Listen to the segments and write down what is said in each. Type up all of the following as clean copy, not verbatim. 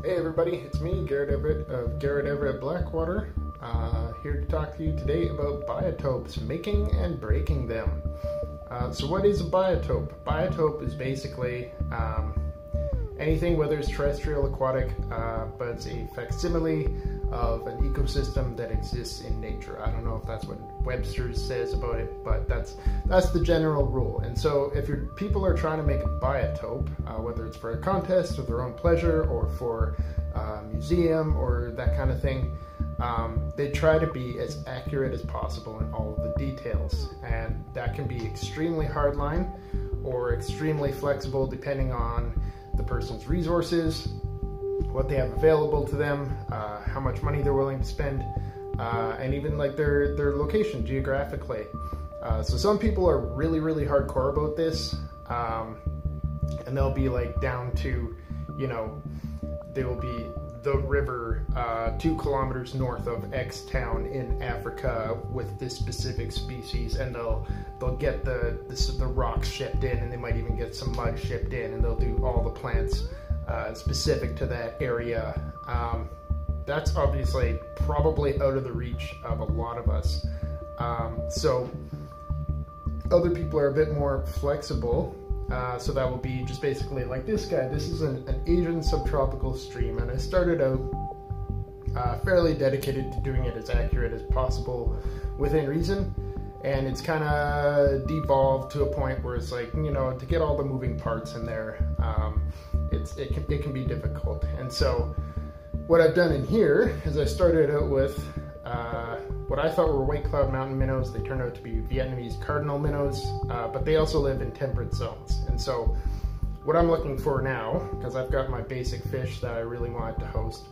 Hey everybody, it's me, Garrett Everett of Garrett Everett Blackwater, here to talk to you today about biotopes, making and breaking them. So what is a biotope? Biotope is basically anything, whether it's terrestrial, aquatic, but it's a facsimile of an ecosystem that exists in nature. I don't know if that's what Webster says about it, but that's the general rule. And so if people are trying to make a biotope, whether it's for a contest or their own pleasure or for a museum or that kind of thing, they try to be as accurate as possible in all of the details. And that can be extremely hardline or extremely flexible depending on the person's resources, what they have available to them, how much money they're willing to spend, and even like their location geographically. So some people are really hardcore about this, and they'll be like down to, you know, they will be the river 2 kilometers north of X town in Africa with this specific species, and they'll get the rocks shipped in, and they might even get some mud shipped in, and they'll do all the plants specific to that area. That's obviously probably out of the reach of a lot of us. So other people are a bit more flexible. So that will be just basically like this guy. This is an Asian subtropical stream, and I started out fairly dedicated to doing it as accurate as possible within reason, and it's kind of devolved to a point where it's like, you know, to get all the moving parts in there, it can be difficult. And so what I've done in here is I started out with what I thought were white cloud mountain minnows. They turned out to be Vietnamese cardinal minnows, but they also live in temperate zones. And so what I'm looking for now, because I've got my basic fish that I really wanted to host,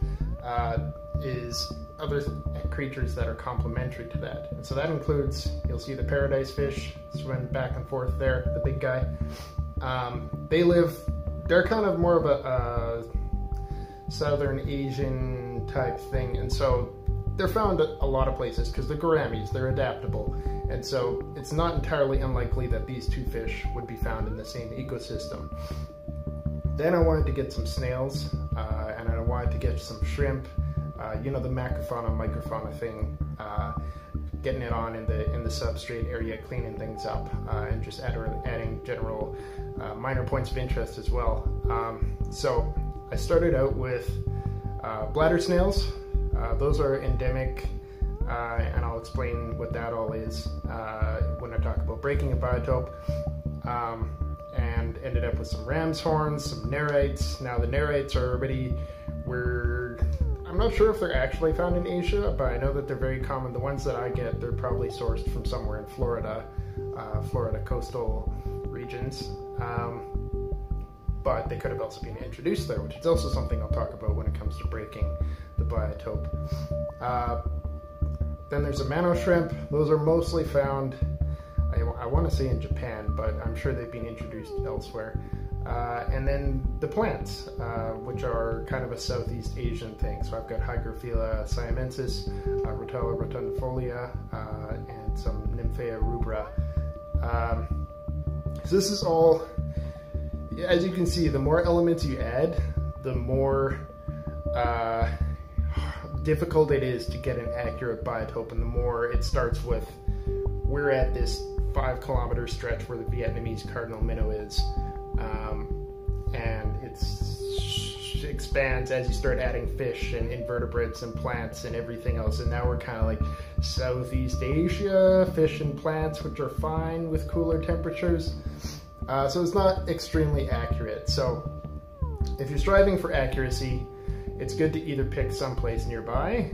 is other creatures that are complementary to that. And so that includes, you'll see the paradise fish swimming back and forth there, the big guy. They're kind of more of a Southern Asian type thing, and so they're found at a lot of places because they're gouramis, they're adaptable, and so it's not entirely unlikely that these two fish would be found in the same ecosystem. Then I wanted to get some snails, and I wanted to get some shrimp, you know, the macrofauna, microfauna thing, getting it on in the substrate area, cleaning things up, and just adding general minor points of interest as well. So I started out with bladder snails. Those are endemic, and I'll explain what that all is when I talk about breaking a biotope. And ended up with some ram's horns, some nerites. Now the nerites are already I'm not sure if they're actually found in Asia, but I know that they're very common. The ones that I get, they're probably sourced from somewhere in Florida, Florida coastal regions. But they could have also been introduced there, which is also something I'll talk about when it comes to breaking the biotope. Then there's a mano shrimp. Those are mostly found, I want to say in Japan, but I'm sure they've been introduced elsewhere. And then the plants, which are kind of a Southeast Asian thing. So I've got Hygrophila siamensis, Rotella rotundifolia, and some Nymphea rubra. So this is all, as you can see, the more elements you add, the more difficult it is to get an accurate biotope, and the more it starts with, we're at this 5 kilometer stretch where the Vietnamese cardinal minnow is, and it expands as you start adding fish and invertebrates and plants and everything else, and now we're kind of like Southeast Asia, fish and plants, which are fine with cooler temperatures. So it's not extremely accurate. So if you're striving for accuracy, it's good to either pick some place nearby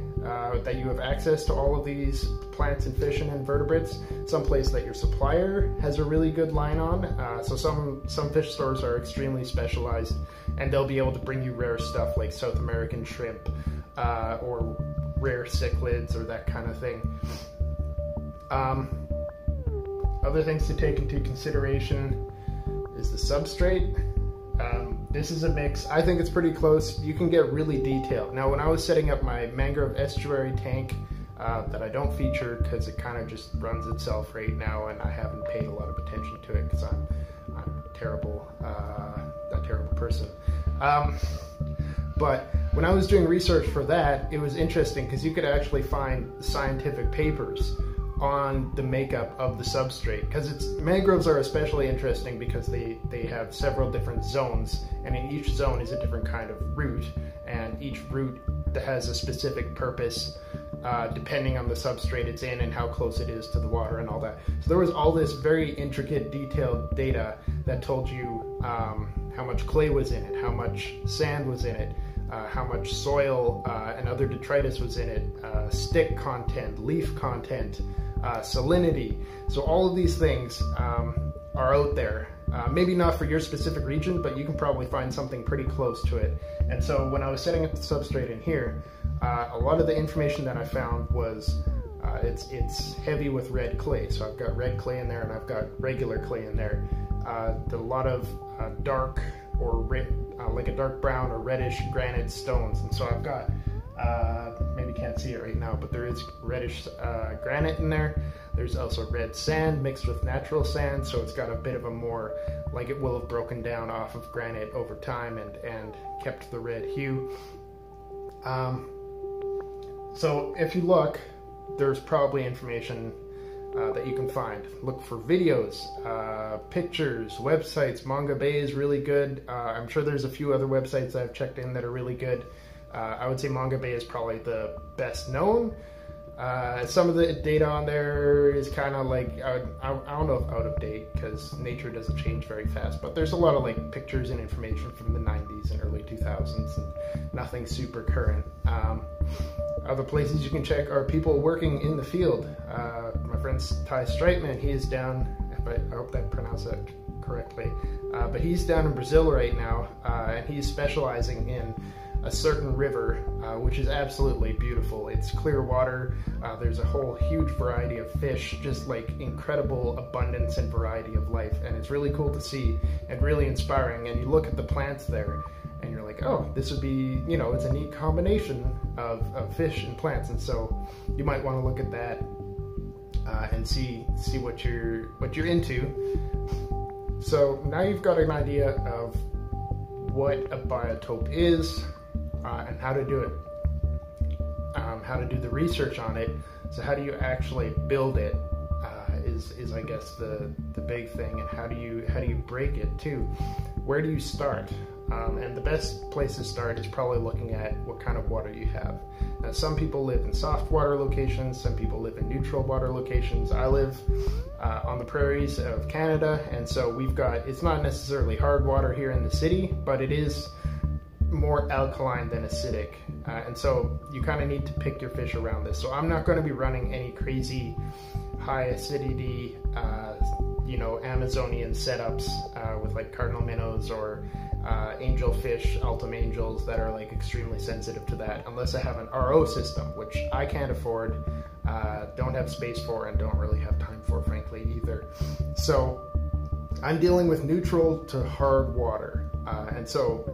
that you have access to all of these plants and fish and invertebrates, some place that your supplier has a really good line on. So some fish stores are extremely specialized, and they'll be able to bring you rare stuff like South American shrimp or rare cichlids or that kind of thing. Other things to take into consideration is the substrate. This is a mix. I think it's pretty close. You can get really detailed. Now, when I was setting up my mangrove estuary tank that I don't feature because it kind of just runs itself right now, and I haven't paid a lot of attention to it because I'm a terrible person. But when I was doing research for that, it was interesting because you could actually find scientific papers on the makeup of the substrate, because mangroves are especially interesting because they have several different zones, and in each zone is a different kind of root, and each root has a specific purpose depending on the substrate it's in and how close it is to the water and all that. So there was all this very intricate, detailed data that told you how much clay was in it, how much sand was in it, how much soil and other detritus was in it, stick content, leaf content, salinity. So all of these things are out there. Maybe not for your specific region, but you can probably find something pretty close to it. And so when I was setting up the substrate in here, a lot of the information that I found was it's heavy with red clay. So I've got red clay in there and I've got regular clay in there. A lot of dark or red, like a dark brown or reddish granite stones. And so I've got, maybe can't see it right now, but there is reddish granite in there. There's also red sand mixed with natural sand, so it's got a bit of a more, like it will have broken down off of granite over time and kept the red hue. So if you look, there's probably information that you can find. Look for videos, pictures, websites. Manga Bay is really good. I'm sure there's a few other websites I've checked in that are really good. I would say Manga Bay is probably the best known. Some of the data on there is kind of like, I don't know if out of date, because nature doesn't change very fast, but there's a lot of like pictures and information from the 90s and early 2000s and nothing super current. Other places you can check are people working in the field. My friend Ty Streitman, he is down, I hope I pronounced that correctly, but he's down in Brazil right now, and he's specializing in a certain river, which is absolutely beautiful. It's clear water. There's a whole huge variety of fish, just like incredible abundance and variety of life. And it's really cool to see and really inspiring. And you look at the plants there and you're like, oh, this would be, you know, it's a neat combination of fish and plants. And so you might want to look at that and see what you're into. So now you've got an idea of what a biotope is, and how to do it, how to do the research on it. So how do you actually build it is I guess the big thing, and how do you break it too? Where do you start? And the best place to start is probably looking at what kind of water you have. Now, some people live in soft water locations, some people live in neutral water locations. I live on the prairies of Canada, and so we've got, it's not necessarily hard water here in the city, but it is more alkaline than acidic, and so you kind of need to pick your fish around this. So I'm not going to be running any crazy high acidity, Amazonian setups with like cardinal minnows or angelfish, Altum angels that are like extremely sensitive to that, unless I have an RO system, which I can't afford, don't have space for, and don't really have time for, frankly, either. So I'm dealing with neutral to hard water, and so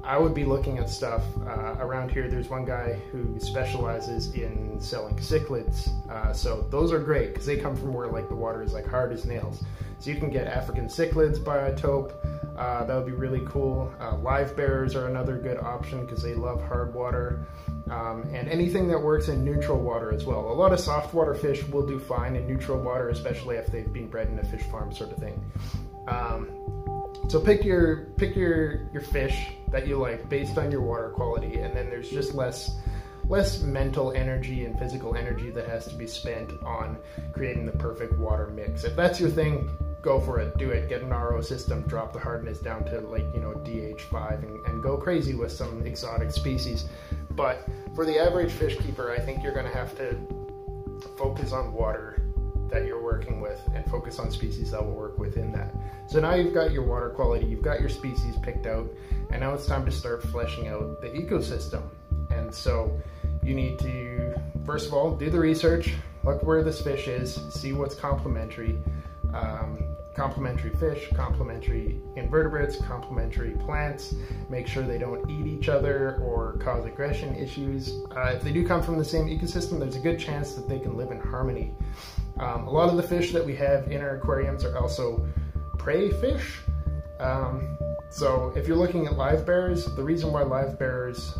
I would be looking at stuff around here. There's one guy who specializes in selling cichlids, so those are great because they come from where like the water is like hard as nails. So you can get African cichlids, biotope, that would be really cool. Live bearers are another good option because they love hard water, and anything that works in neutral water as well. A lot of soft water fish will do fine in neutral water, especially if they've been bred in a fish farm sort of thing. So pick your fish that you like based on your water quality, and then there's just less mental energy and physical energy that has to be spent on creating the perfect water mix. If that's your thing, go for it, do it. Get an RO system, drop the hardness down to like, DH5 and go crazy with some exotic species. But for the average fish keeper, I think you're going to have to focus on water that you're working with and focus on species that will work within that. So now you've got your water quality, you've got your species picked out, and now it's time to start fleshing out the ecosystem. And so you need to, first of all, do the research, look where this fish is, see what's complementary, complementary fish, complementary invertebrates, complementary plants, make sure they don't eat each other or cause aggression issues. If they do come from the same ecosystem, there's a good chance that they can live in harmony. A lot of the fish that we have in our aquariums are also prey fish. So if you're looking at live bearers, the reason why live bearers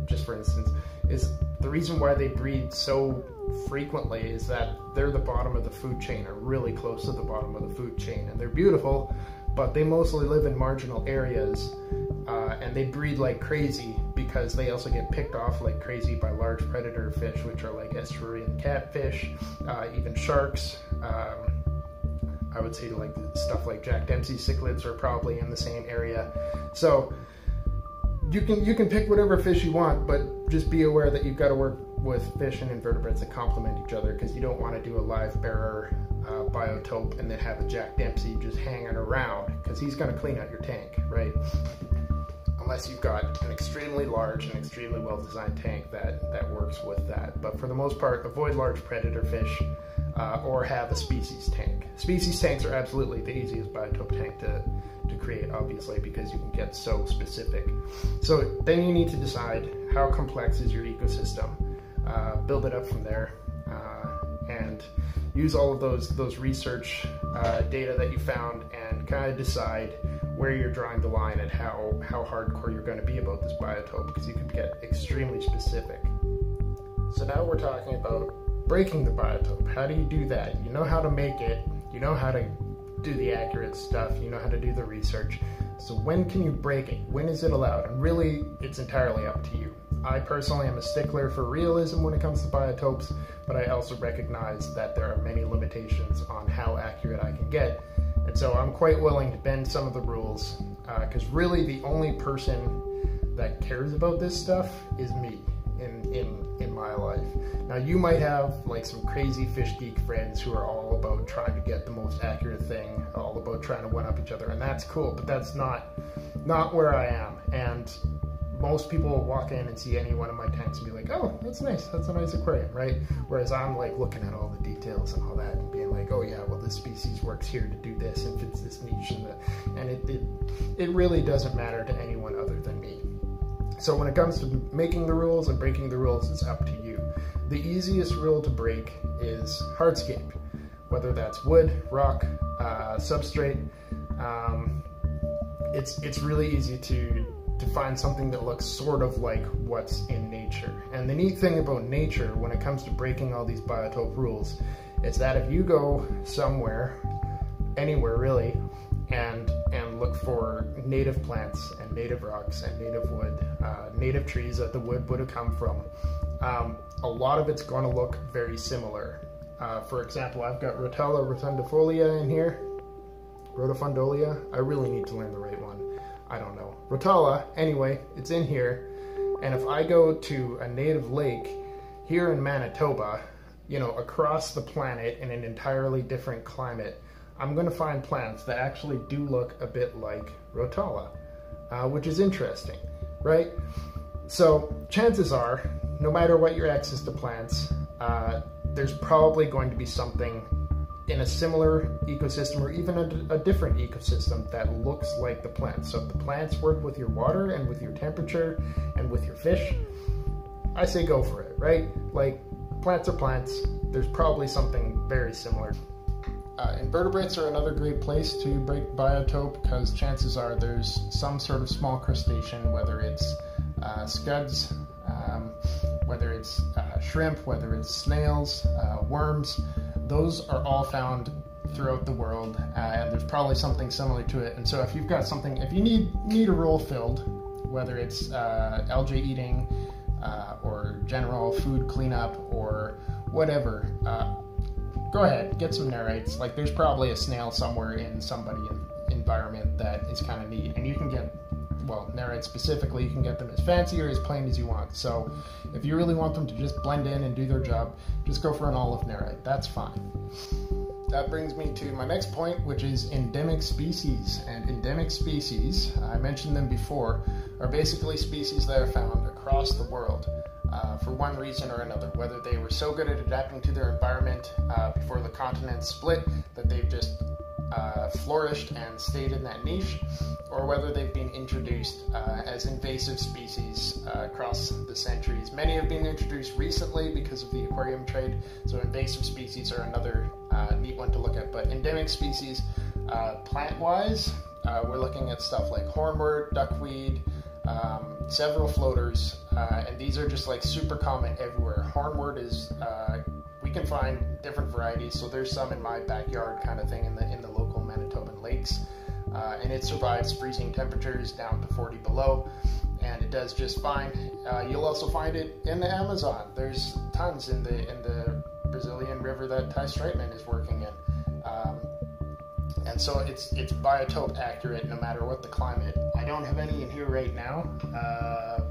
just for instance, is the reason why they breed so frequently is that they're the bottom of the food chain, or really close to the bottom of the food chain, and they're beautiful, but they mostly live in marginal areas, and they breed like crazy because they also get picked off like crazy by large predator fish, which are like estuarine catfish, even sharks. I would say like stuff like Jack Dempsey cichlids are probably in the same area. So you can pick whatever fish you want, but just be aware that you've got to work with fish and invertebrates that complement each other, because you don't want to do a live bearer biotope and then have a Jack Dempsey just hanging around, because he's going to clean out your tank, right? Unless you've got an extremely large and extremely well-designed tank that works with that. But for the most part, avoid large predator fish, or have a species tank. Species tanks are absolutely the easiest biotope tank to create, obviously, because you can get so specific. So then you need to decide how complex is your ecosystem, build it up from there, and use all of those research data that you found, and kind of decide where you're drawing the line and how hardcore you're going to be about this biotope, because you can get extremely specific. So now we're talking about breaking the biotope. How do you do that? You know how to make it, you know how to do the accurate stuff, you know how to do the research. So when can you break it? When is it allowed? And really, it's entirely up to you. I personally am a stickler for realism when it comes to biotopes, but I also recognize that there are many limitations on how accurate I can get. And so I'm quite willing to bend some of the rules, because really the only person that cares about this stuff is me in my life. Now, you might have like some crazy fish geek friends who are all about trying to get the most accurate thing, all about trying to one-up each other, and that's cool, but that's not where I am. And most people will walk in and see any one of my tanks and be like, oh, that's nice, that's a nice aquarium, right? Whereas I'm like looking at all the details and all that and being like, oh yeah, well, this species works here to do this and fits this niche, and it really doesn't matter to anyone other than me. So when it comes to making the rules and breaking the rules, it's up to you. The easiest rule to break is hardscape, whether that's wood, rock, substrate. It's really easy to find something that looks sort of like what's in nature. And the neat thing about nature when it comes to breaking all these biotope rules is that if you go somewhere, anywhere really, and look for native plants and native rocks and native wood, native trees that the wood would have come from, a lot of it's going to look very similar. For example, I've got Rotella rotundifolia in here. Rotifundolia. I really need to learn the right one. I don't know. Rotella, anyway, it's in here. And if I go to a native lake here in Manitoba, you know, across the planet in an entirely different climate, I'm going to find plants that actually do look a bit like Rotella, which is interesting, right? So chances are, no matter what your access to plants, there's probably going to be something in a similar ecosystem, or even a different ecosystem, that looks like the plants. So if the plants work with your water and with your temperature and with your fish, I say go for it, right? Like, plants are plants. There's probably something very similar. Invertebrates are another great place to break biotope, because chances are there's some sort of small crustacean, whether it's scuds, whether it's shrimp, whether it's snails, worms. Those are all found throughout the world, and there's probably something similar to it. And so if you've got something, if you need a role filled, whether it's algae eating or general food cleanup or whatever, go ahead, get some nerites. Like, there's probably a snail somewhere in somebody's environment that is kind of neat, and you can get, well, nerites specifically, you can get them as fancy or as plain as you want. So if you really want them to just blend in and do their job, just go for an olive nerite. That's fine. That brings me to my next point, which is endemic species. And endemic species, I mentioned them before, are basically species that are found across the world for one reason or another, whether they were so good at adapting to their environment before the continents split that they've just flourished and stayed in that niche, or whether they've been introduced as invasive species across the centuries. Many have been introduced recently because of the aquarium trade, so invasive species are another neat one to look at. But endemic species, plant-wise, we're looking at stuff like hornwort, duckweed, several floaters, and these are just like super common everywhere. Hornwort is, we can find different varieties, so there's some in my backyard kind of thing in the local Manitoban lakes, and it survives freezing temperatures down to 40 below, and it does just fine. You'll also find it in the Amazon. There's tons in the Brazilian river that Ty Streitman is working in. And so it's biotope accurate no matter what the climate. I don't have any in here right now,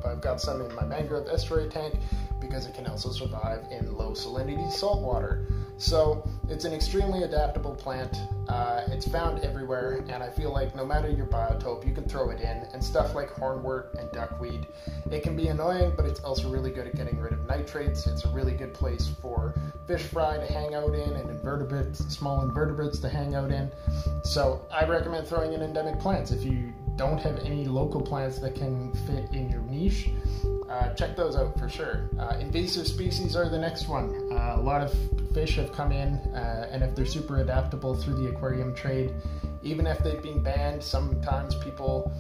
but I've got some in my mangrove estuary tank because it can also survive in low salinity salt water. So it's an extremely adaptable plant. It's found everywhere, and I feel like no matter your biotope, you can throw it in. And stuff like hornwort and duckweed, it can be annoying, but it's also really good at getting rid of nitrates. It's a really good place for fish fry to hang out in, and invertebrates, small invertebrates to hang out in. So I recommend throwing in endemic plants. If you don't have any local plants that can fit in your niche, check those out for sure. Invasive species are the next one. A lot of fish have come in, and if they're super adaptable through the aquarium trade, even if they've been banned, sometimes people,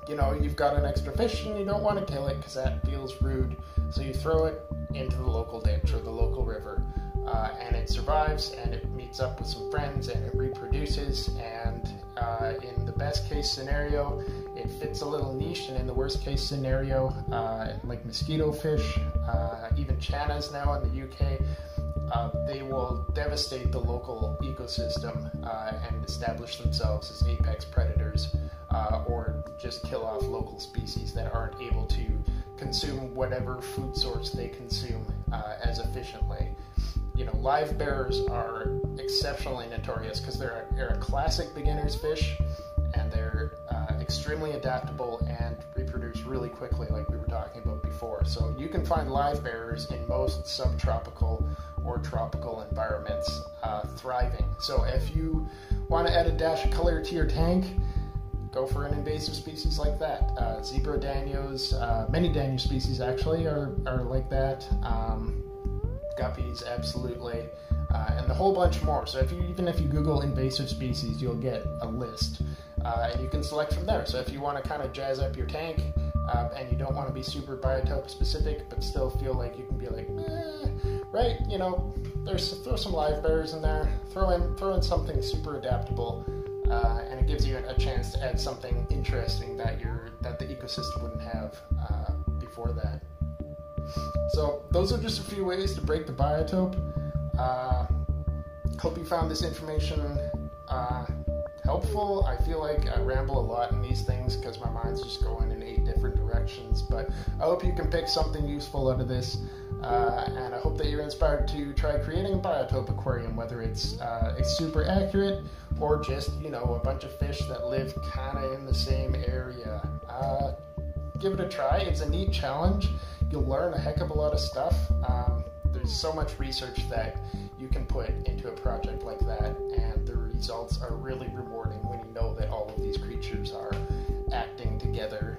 you've got an extra fish and you don't want to kill it because that feels rude, so you throw it into the local ditch or the local river, and it survives, and it meets up with some friends, and it reproduces, and in the best case scenario, it fits a little niche, and in the worst case scenario, like mosquito fish, even channas now in the UK, they will devastate the local ecosystem and establish themselves as apex predators, or just kill off local species that aren't able to consume whatever food source they consume as efficiently. Live bearers are exceptionally notorious because they're a classic beginner's fish, and they're extremely adaptable and reproduce really quickly, like we were talking about before. So you can find live bearers in most subtropical or tropical environments thriving. So if you want to add a dash of color to your tank, go for an invasive species like that. Zebra danios, many danio species actually are like that. Guppies, absolutely, and a whole bunch more. So even if you Google invasive species, you'll get a list, and you can select from there. So if you want to kind of jazz up your tank, and you don't want to be super biotope specific, but still feel like you can be like, right, throw some live bearers in there, throw in something super adaptable, and it gives you a chance to add something interesting that the ecosystem wouldn't have before that. So those are just a few ways to break the biotope. Hope you found this information helpful. I feel like I ramble a lot in these things because my mind's just going in 8 different directions, but I hope you can pick something useful out of this, and I hope that you're inspired to try creating a biotope aquarium, whether it's super accurate or just a bunch of fish that live kind of in the same area. Give it a try. It's a neat challenge. You'll learn a heck of a lot of stuff. There's so much research that you can put into a project like that, and the results are really rewarding when you know that all of these creatures are acting together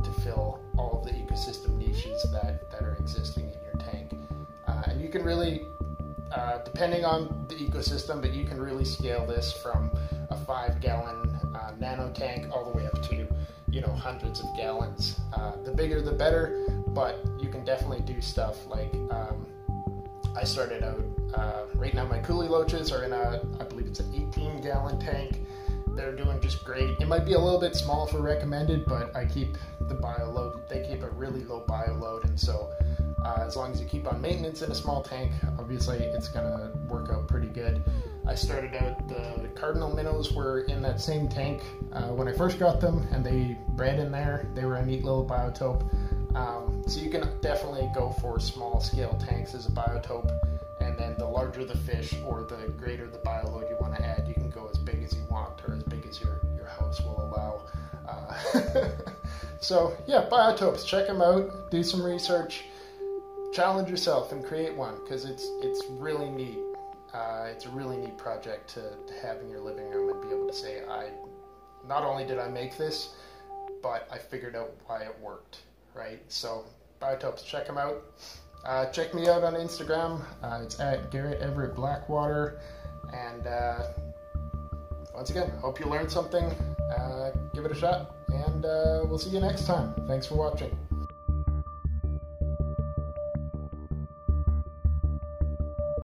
to fill all of the ecosystem niches that are existing in your tank. And you can really, depending on the ecosystem, but you can really scale this from a 5-gallon nano tank all the way up to hundreds of gallons. The bigger the better, but you can definitely do stuff like I started out, right now my coolie loaches are in I believe it's an 18-gallon tank. They're doing just great. It might be a little bit small for recommended, but I keep the bio load, they keep a really low bio load, and so as long as you keep on maintenance in a small tank, obviously it's gonna work out pretty good. I started out, the cardinal minnows were in that same tank when I first got them, and they bred in there. They were a neat little biotope. So you can definitely go for small scale tanks as a biotope, and then the larger the fish or the greater the bio load you want to add, you can go as big as you want or as big as your house will allow. So yeah, biotopes, check them out, do some research, challenge yourself and create one, because it's really neat. It's a really neat project to have in your living room and be able to say, not only did I make this, but I figured out why it worked, right? So biotopes, check them out. Check me out on Instagram. It's at Garrett Everett Blackwater. And once again, hope you learned something. Give it a shot, and and we'll see you next time. Thanks for watching.